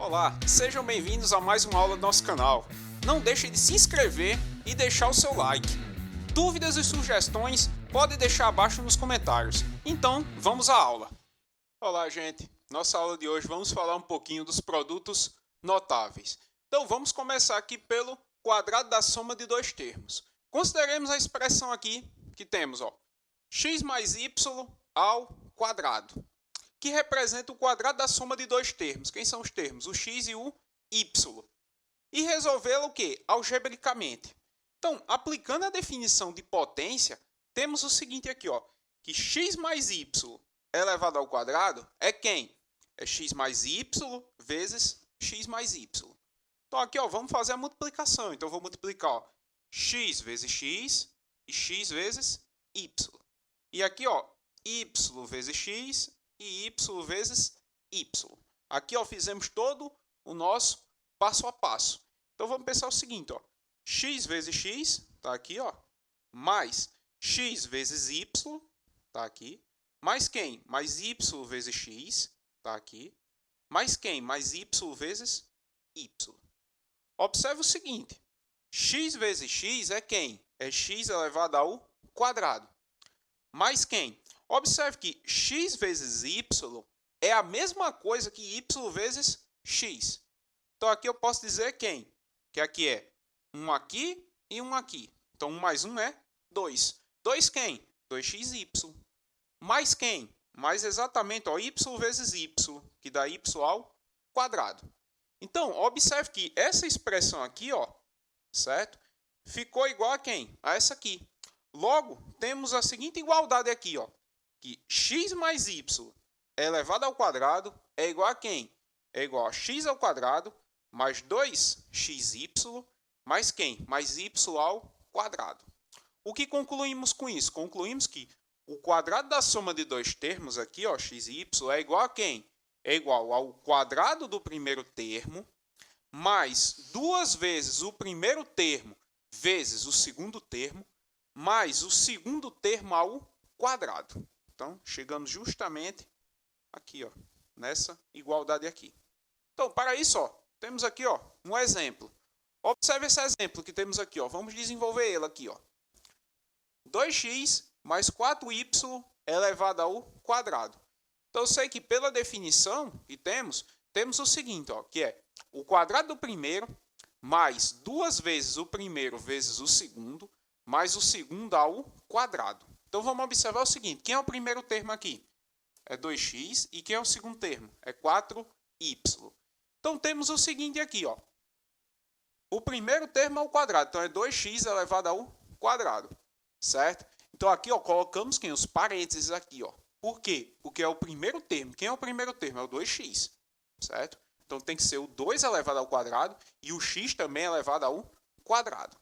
Olá, sejam bem-vindos a mais uma aula do nosso canal. Não deixe de se inscrever e deixar o seu like. Dúvidas e sugestões pode deixar abaixo nos comentários. Então, vamos à aula. Olá, gente. Nossa aula de hoje vamos falar um pouquinho dos produtos notáveis. Então, vamos começar aqui pelo quadrado da soma de dois termos. Consideremos a expressão aqui que temos, x mais y ao quadrado, que representa o quadrado da soma de dois termos. Quem são os termos? O x e o y. E resolvê-lo o quê? Algebricamente. Então, aplicando a definição de potência, temos o seguinte aqui, que x mais y elevado ao quadrado é quem? É x mais y vezes x mais y. Então, aqui, vamos fazer a multiplicação. Então, eu vou multiplicar, x vezes x e x vezes y. E aqui, y vezes x e y vezes y. Aqui, fizemos todo o nosso passo a passo. Então, vamos pensar o seguinte, x vezes x, está aqui, mais x vezes y, está aqui, mais quem? Mais y vezes x, está aqui, mais quem? Mais y vezes y. Observe o seguinte, x vezes x é quem? É x elevado ao quadrado. Mais quem? Observe que x vezes y é a mesma coisa que y vezes x. Então, aqui eu posso dizer quem? Que aqui é 1 aqui e 1 aqui. Então, 1 mais 1 é 2. 2 quem? 2xy. Mais quem? Mais exatamente, y vezes y, que dá y ao quadrado. Então, observe que essa expressão aqui, certo? Ficou igual a quem? A essa aqui. Logo, temos a seguinte igualdade aqui, que x mais y elevado ao quadrado é igual a quem? É igual a x ao quadrado mais 2xy mais quem? Mais y ao quadrado. O que concluímos com isso? Concluímos que o quadrado da soma de dois termos aqui, x e y, é igual a quem? É igual ao quadrado do primeiro termo mais duas vezes o primeiro termo vezes o segundo termo mais o segundo termo ao quadrado. Então, chegamos justamente aqui, nessa igualdade aqui. Então, para isso, temos aqui, um exemplo. Observe esse exemplo que temos aqui, Vamos desenvolver ele aqui, 2x mais 4y elevado ao quadrado. Então, eu sei que pela definição que temos o seguinte, que é o quadrado do primeiro mais duas vezes o primeiro vezes o segundo mais o segundo ao quadrado. Então, vamos observar o seguinte. Quem é o primeiro termo aqui? É 2x. E quem é o segundo termo? É 4y. Então, temos o seguinte aqui. O primeiro termo ao quadrado. Então, é 2x elevado ao quadrado. Certo? Então, aqui colocamos quem? Os parênteses aqui. Por quê? Porque é o primeiro termo. Quem é o primeiro termo? É o 2x. Certo? Então, tem que ser o 2 elevado ao quadrado e o x também elevado ao quadrado.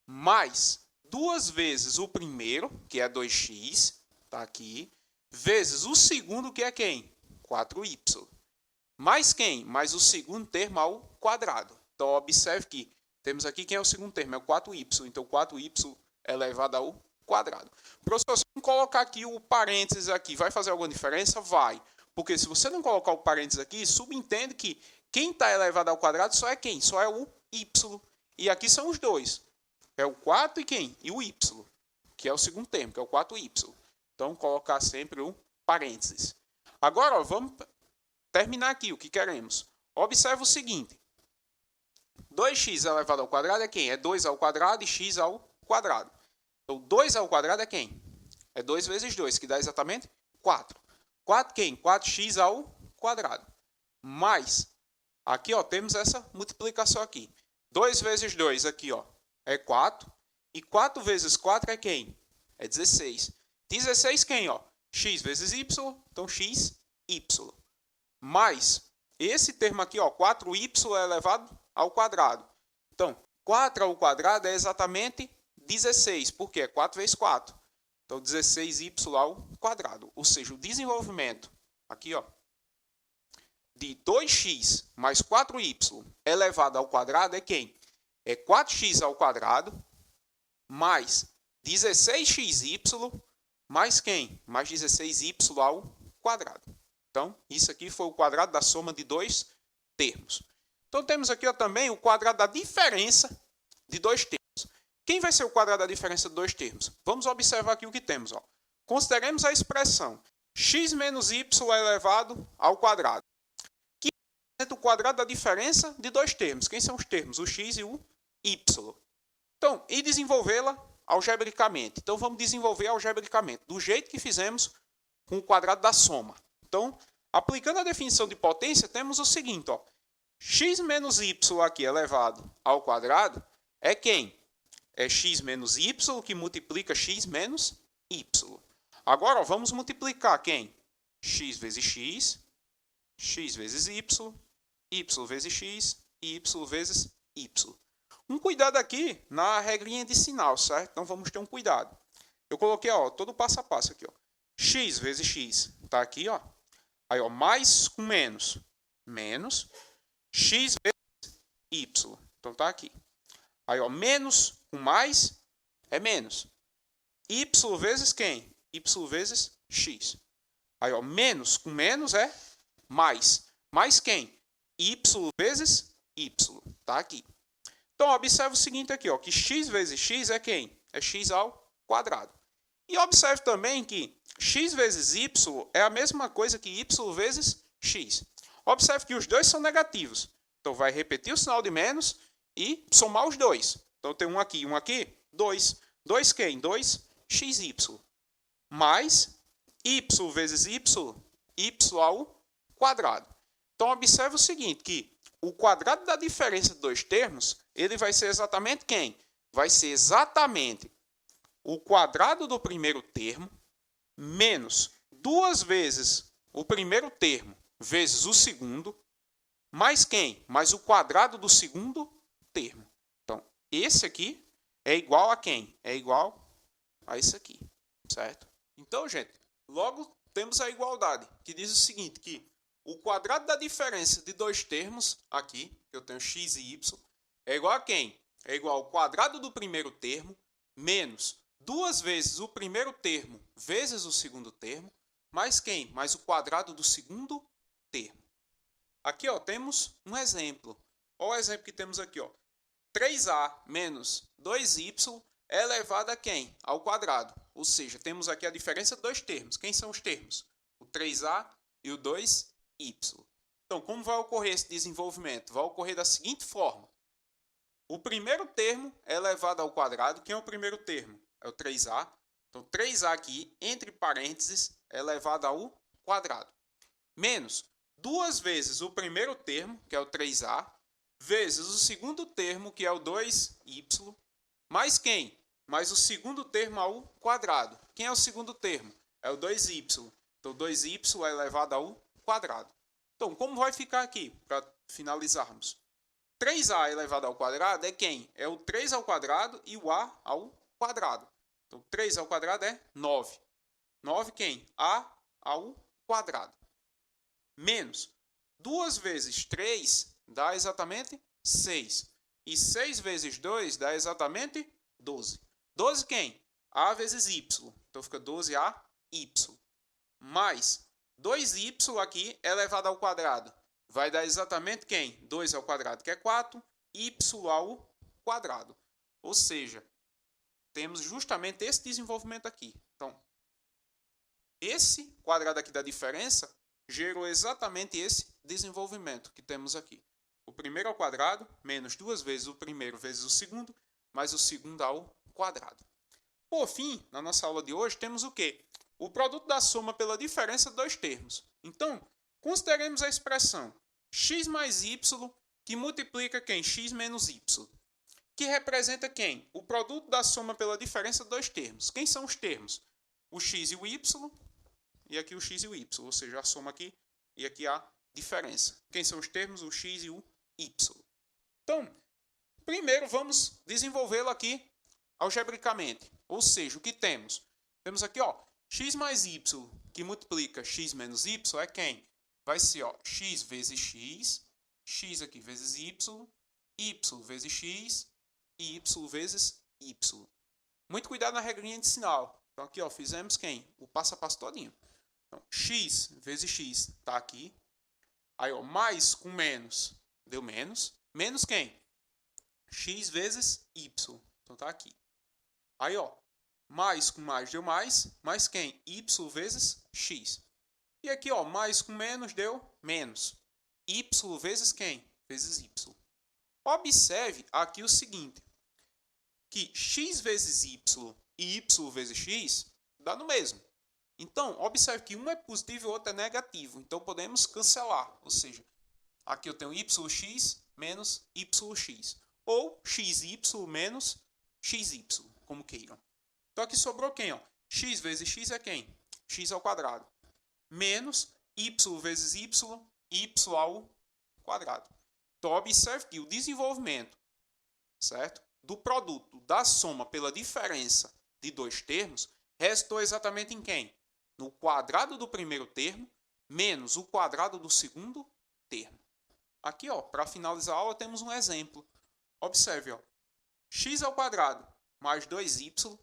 Mais duas vezes o primeiro, que é 2x, está aqui, vezes o segundo, que é quem? 4y. Mais quem? Mais o segundo termo ao quadrado. Então, observe que temos aqui quem é o segundo termo, é o 4y. Então, 4y elevado ao quadrado. Professor, se eu colocar aqui o parênteses aqui, vai fazer alguma diferença? Vai. Porque se você não colocar o parênteses aqui, subentende que quem está elevado ao quadrado só é quem? Só é o y. E aqui são os dois. É o 4 e quem? E o y, que é o segundo termo, que é o 4y. Então, colocar sempre o parênteses. Agora, vamos terminar aqui o que queremos. Observe o seguinte. 2x elevado ao quadrado é quem? É 2 ao quadrado e x ao quadrado. Então, 2 ao quadrado é quem? É 2 vezes 2, que dá exatamente 4. 4 quem? 4x ao quadrado. Mais, aqui temos essa multiplicação aqui. 2 vezes 2 aqui, é 4. E 4 vezes 4 é quem? É 16. 16 quem? X vezes y, então xy. Mais, esse termo aqui, 4y elevado ao quadrado. Então, 4 ao quadrado é exatamente 16. Por quê? 4 vezes 4. Então, 16y ao quadrado. Ou seja, o desenvolvimento aqui, de 2x mais 4y elevado ao quadrado é quem? É 4x ao quadrado mais 16xy mais quem? Mais 16y ao quadrado. Então, isso aqui foi o quadrado da soma de dois termos. Então, temos aqui ó, também o quadrado da diferença de dois termos. Quem vai ser o quadrado da diferença de dois termos? Vamos observar aqui o que temos. Ó. Consideremos a expressão x menos y elevado ao quadrado, que representa o quadrado da diferença de dois termos. Quem são os termos? O x e o y. Então, e desenvolvê-la algebricamente. Então, vamos desenvolver algebricamente, do jeito que fizemos com o quadrado da soma. Então, aplicando a definição de potência, temos o seguinte, ó. X menos y aqui elevado ao quadrado é quem? É x menos y que multiplica x menos y. Agora, ó, vamos multiplicar quem? X vezes x, x vezes y vezes x e y vezes y. Um cuidado aqui na regrinha de sinal, certo? Então, vamos ter um cuidado. Eu coloquei ó, todo passo a passo aqui. Ó. X vezes x está aqui, ó. Aí, ó, mais com menos, menos. X vezes y. Então, está aqui. Aí, ó, menos com mais é menos. Y vezes quem? Y vezes x. Aí, ó, menos com menos é mais. Mais quem? Y vezes y. Está aqui. Então, observe o seguinte aqui, ó, que x vezes x é quem? É x ao quadrado. E observe também que x vezes y é a mesma coisa que y vezes x. Observe que os dois são negativos. Então, vai repetir o sinal de menos e somar os dois. Então, tem um aqui, 2. 2 quem? 2xy. Mais y vezes y ao quadrado. Então, observe o seguinte, que o quadrado da diferença de dois termos, ele vai ser exatamente quem? Vai ser exatamente o quadrado do primeiro termo menos 2 vezes o primeiro termo vezes o segundo, mais quem? Mais o quadrado do segundo termo. Então, esse aqui é igual a quem? É igual a esse aqui, certo? Então, gente, logo temos a igualdade, que diz o seguinte, que o quadrado da diferença de dois termos, aqui, que eu tenho x e y, é igual a quem? É igual ao quadrado do primeiro termo, menos 2 vezes o primeiro termo vezes o segundo termo, mais quem? Mais o quadrado do segundo termo. Aqui ó, temos um exemplo. Olha o exemplo que temos aqui. Ó. 3a menos 2y é elevado a quem? Ao quadrado. Ou seja, temos aqui a diferença de dois termos. Quem são os termos? O 3a e o 2y. Então, como vai ocorrer esse desenvolvimento? Vai ocorrer da seguinte forma. O primeiro termo é elevado ao quadrado. Quem é o primeiro termo? É o 3a. Então, 3a aqui, entre parênteses, é elevado ao quadrado. Menos 2 vezes o primeiro termo, que é o 3a, vezes o segundo termo, que é o 2y, mais quem? Mais o segundo termo ao quadrado. Quem é o segundo termo? É o 2y. Então, 2y é elevado ao quadrado. Então, como vai ficar aqui, para finalizarmos? 3a elevado ao quadrado é quem? É o 3 ao quadrado e o a ao quadrado. Então, 3 ao quadrado é 9. 9 quem? A ao quadrado. Menos 2 vezes 3 dá exatamente 6. E 6 vezes 2 dá exatamente 12. 12 quem? A vezes y. Então, fica 12a y. Mais 2y aqui elevado ao quadrado. Vai dar exatamente quem? 2 ao quadrado, que é 4, y ao quadrado. Ou seja, temos justamente esse desenvolvimento aqui. Então, esse quadrado aqui da diferença gerou exatamente esse desenvolvimento que temos aqui. O primeiro ao quadrado, menos 2 vezes o primeiro vezes o segundo, mais o segundo ao quadrado. Por fim, na nossa aula de hoje, temos o quê? O produto da soma pela diferença de dois termos. Então, consideremos a expressão x mais y, que multiplica quem? X menos y. Que representa quem? O produto da soma pela diferença de dois termos. Quem são os termos? O x e o y, e aqui o x e o y. Ou seja, a soma aqui e aqui a diferença. Quem são os termos? O x e o y. Então, primeiro vamos desenvolvê-lo aqui algebricamente. Ou seja, o que temos? Temos aqui, ó, x mais y, que multiplica x menos y, é quem? Vai ser ó, x vezes x, x aqui vezes y vezes x e y vezes y. Muito cuidado na regrinha de sinal. Então aqui ó, fizemos quem? O passo a passo todinho. Então, x vezes x está aqui. Aí, ó, mais com menos deu menos. Menos quem? X vezes Y. Então tá aqui. Aí, ó, mais com mais deu mais. Mais quem? Y vezes X. E aqui, ó, mais com menos deu menos. Y vezes quem? Vezes Y. Observe aqui o seguinte, que X vezes Y e Y vezes X dá no mesmo. Então, observe que um é positivo e o outro é negativo. Então, podemos cancelar. Ou seja, aqui eu tenho YX menos YX. Ou XY menos XY, como queiram. Então, aqui sobrou quem? Ó? X vezes X é quem? X ao quadrado. Menos Y vezes Y, Y ao quadrado. Então, observe que o desenvolvimento, certo, do produto da soma pela diferença de dois termos restou exatamente em quem? No quadrado do primeiro termo menos o quadrado do segundo termo. Aqui, ó, para finalizar a aula, temos um exemplo. Observe, ó, x ao quadrado mais 2y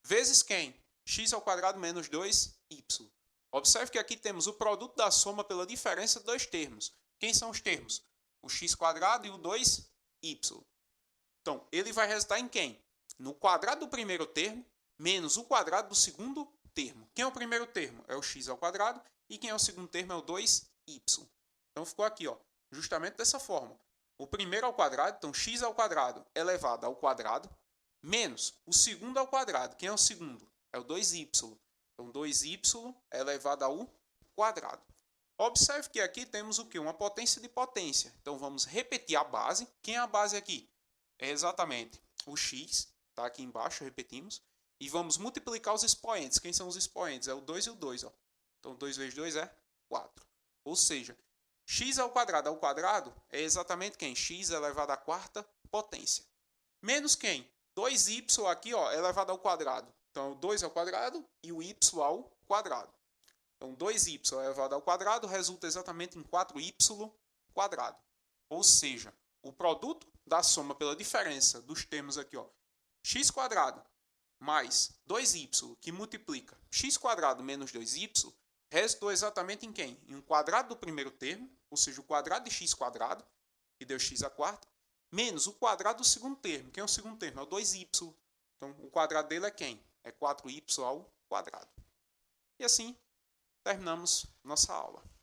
vezes quem? X ao quadrado menos 2y. Observe que aqui temos o produto da soma pela diferença de dois termos. Quem são os termos? O x quadrado e o 2y. Então, ele vai resultar em quem? No quadrado do primeiro termo menos o quadrado do segundo termo. Quem é o primeiro termo? É o x ao quadrado. E quem é o segundo termo? É o 2y. Então, ficou aqui, ó, justamente dessa forma. O primeiro ao quadrado, então x ao quadrado elevado ao quadrado, menos o segundo ao quadrado. Quem é o segundo? É o 2y. Então, 2y elevado ao quadrado. Observe que aqui temos o quê? Uma potência de potência. Então, vamos repetir a base. Quem é a base aqui? É exatamente o x, tá aqui embaixo, repetimos. E vamos multiplicar os expoentes. Quem são os expoentes? É o 2 e o 2. Ó. Então, 2 vezes 2 é 4. Ou seja, x ao quadrado é exatamente quem? X elevado à quarta potência. Menos quem? 2y aqui, ó, elevado ao quadrado. Então, 2 ao quadrado e o y ao quadrado. Então, 2y elevado ao quadrado resulta exatamente em 4y quadrado. Ou seja, o produto da soma pela diferença dos termos aqui, ó, x quadrado mais 2y, que multiplica x quadrado menos 2y, resultou exatamente em quem? Em um quadrado do primeiro termo, ou seja, o quadrado de x quadrado, que deu x à quarta, menos o quadrado do segundo termo. Quem é o segundo termo? É o 2y. Então, o quadrado dele é quem? É 4y ao quadrado. E assim, terminamos nossa aula.